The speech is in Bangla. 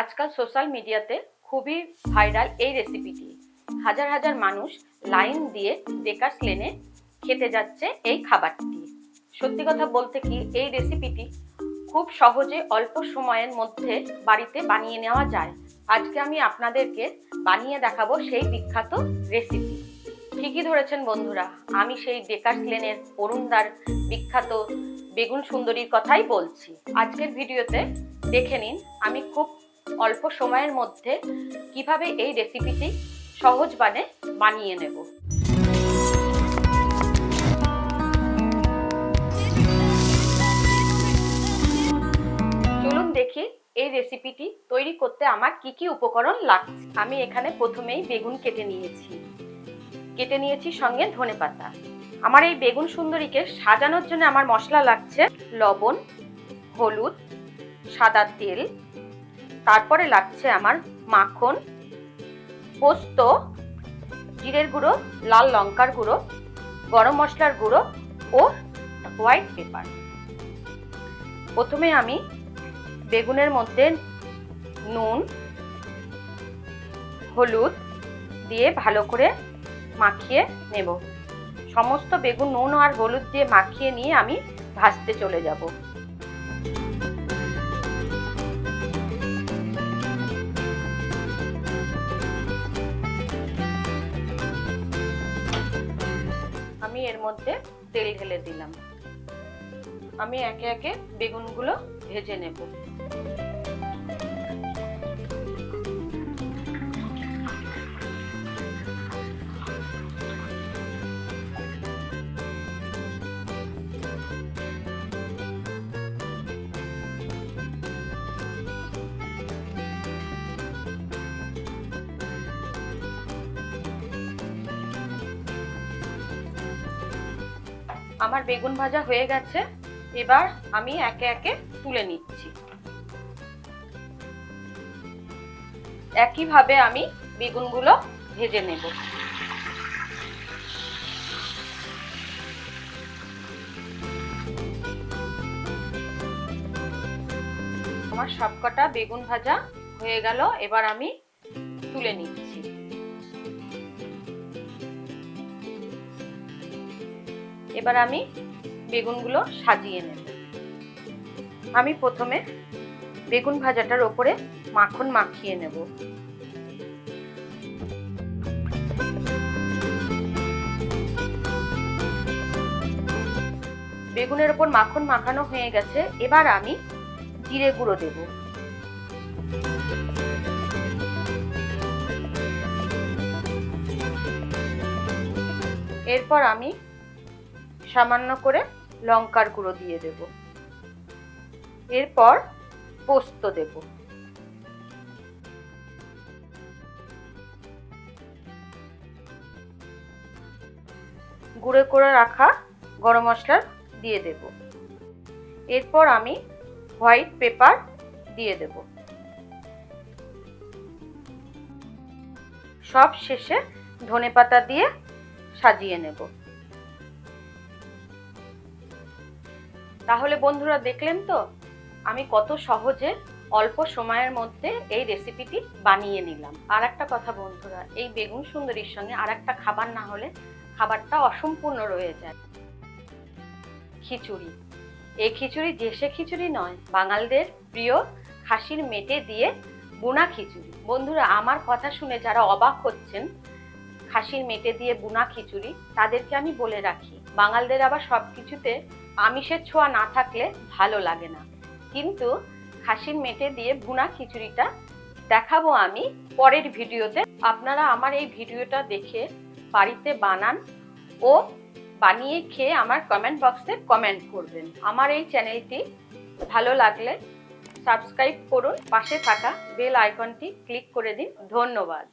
আজকাল সোশ্যাল মিডিয়াতে খুবই ভাইরাল এই রেসিপিটি। হাজার হাজার মানুষ লাইন দিয়ে বেকারস লেনে খেতে যাচ্ছে এই খাবারটি। সত্যি কথা বলতে কি, এই রেসিপিটি খুব সহজে অল্প সময়ের মধ্যে বাড়িতে বানিয়ে নেওয়া যায়। আজকে আমি আপনাদেরকে বানিয়ে দেখাবো সেই বিখ্যাত রেসিপি। ঠিকই ধরেছেন বন্ধুরা, আমি সেই বেকারস লেনের অরুণদার বিখ্যাত বেগুন সুন্দরীর কথাই বলছি। আজকের ভিডিওতে দেখে নিন আমি খুব অল্প সময়ের মধ্যে কিভাবে এই রেসিপিটি সহজভাবে বানিয়ে নেব। চলুন দেখি এই রেসিপিটি তৈরি করতে আমার কি কি উপকরণ লাগছে। আমি এখানে প্রথমেই বেগুন কেটে নিয়েছি সঙ্গে ধনেপাতা। আমার এই বেগুন সুন্দরীকে সাজানোর জন্য আমার মশলা লাগছে লবণ, হলুদ, সাদা তেল, তারপরে লাগছে আমার মাখন, পোস্ত, জিরের গুঁড়ো, লাল লঙ্কার গুঁড়ো, গরম মশলার গুঁড়ো ও হোয়াইট পেপার। প্রথমে আমি বেগুনের মধ্যে নুন, হলুদ দিয়ে ভালো করে মাখিয়ে নেব। সমস্ত বেগুন নুন আর হলুদ দিয়ে মাখিয়ে নিয়ে আমি ভাজতে চলে যাব। আমি এর মধ্যে তেল ঢেলে দিলাম। আমি একে একে বেগুনগুলো ভেজে নেব। আমার বেগুন ভাজা হয়ে গেছে, এবার আমি একে একে তুলে নিচ্ছি। একইভাবে আমি বেগুনগুলো ভেজে নেব। আমার সবকটা বেগুন ভাজা হয়ে গেল, এবার আমি তুলে নিচ্ছি। এবার আমি বেগুনগুলো সাজিয়ে নেব। আমি প্রথমে বেগুন ভাজাটার ওপরে মাখন মাখিয়ে নেব। বেগুনের ওপর মাখন মাখানো হয়ে গেছে, এবার আমি জিরে গুঁড়ো দেব। এরপর আমি সামান্য করে লঙ্কার গুঁড়ো দিয়ে দেব। এরপর পোস্ত দেব। গুঁড়ো করে রাখা গরম মশলা দিয়ে দেব। এরপর আমি হোয়াইট পেপার দিয়ে দেব। সব শেষে ধনেপাতা দিয়ে সাজিয়ে নেব। তাহলে বন্ধুরা দেখলেন তো আমি কত সহজে অল্প সময়ের মধ্যে এই রেসিপিটি বানিয়ে নিলাম। আর একটা কথা বন্ধুরা, এই বেগুন সুন্দরীর সঙ্গে আর একটা খাবার না হলে খাবারটা অসম্পূর্ণ রয়ে যায়, খিচুড়ি। এই খিচুড়ি দেশে খিচুড়ি নয়, বাঙালিদের প্রিয় খাসির মেটে দিয়ে বুনা খিচুড়ি। বন্ধুরা আমার কথা শুনে যারা অবাক হচ্ছেন খাসির মেটে দিয়ে বুনা খিচুড়ি, তাদেরকে আমি বলে রাখি, বাঙালিদের আবার সবকিছুতে আমিষের ছোঁয়া না থাকলে ভালো লাগে না। কিন্তু খাসির মেটে দিয়ে বুনা খিচুড়িটা দেখাবো আমি পরের ভিডিওতে। আপনারা আমার এই ভিডিওটা দেখে বাড়িতে বানান ও বানিয়ে খেয়ে আমার কমেন্ট বক্সে কমেন্ট করবেন। আমার এই চ্যানেলটি ভালো লাগলে সাবস্ক্রাইব করুন, পাশে থাকা বেল আইকনটি ক্লিক করে দিন। ধন্যবাদ।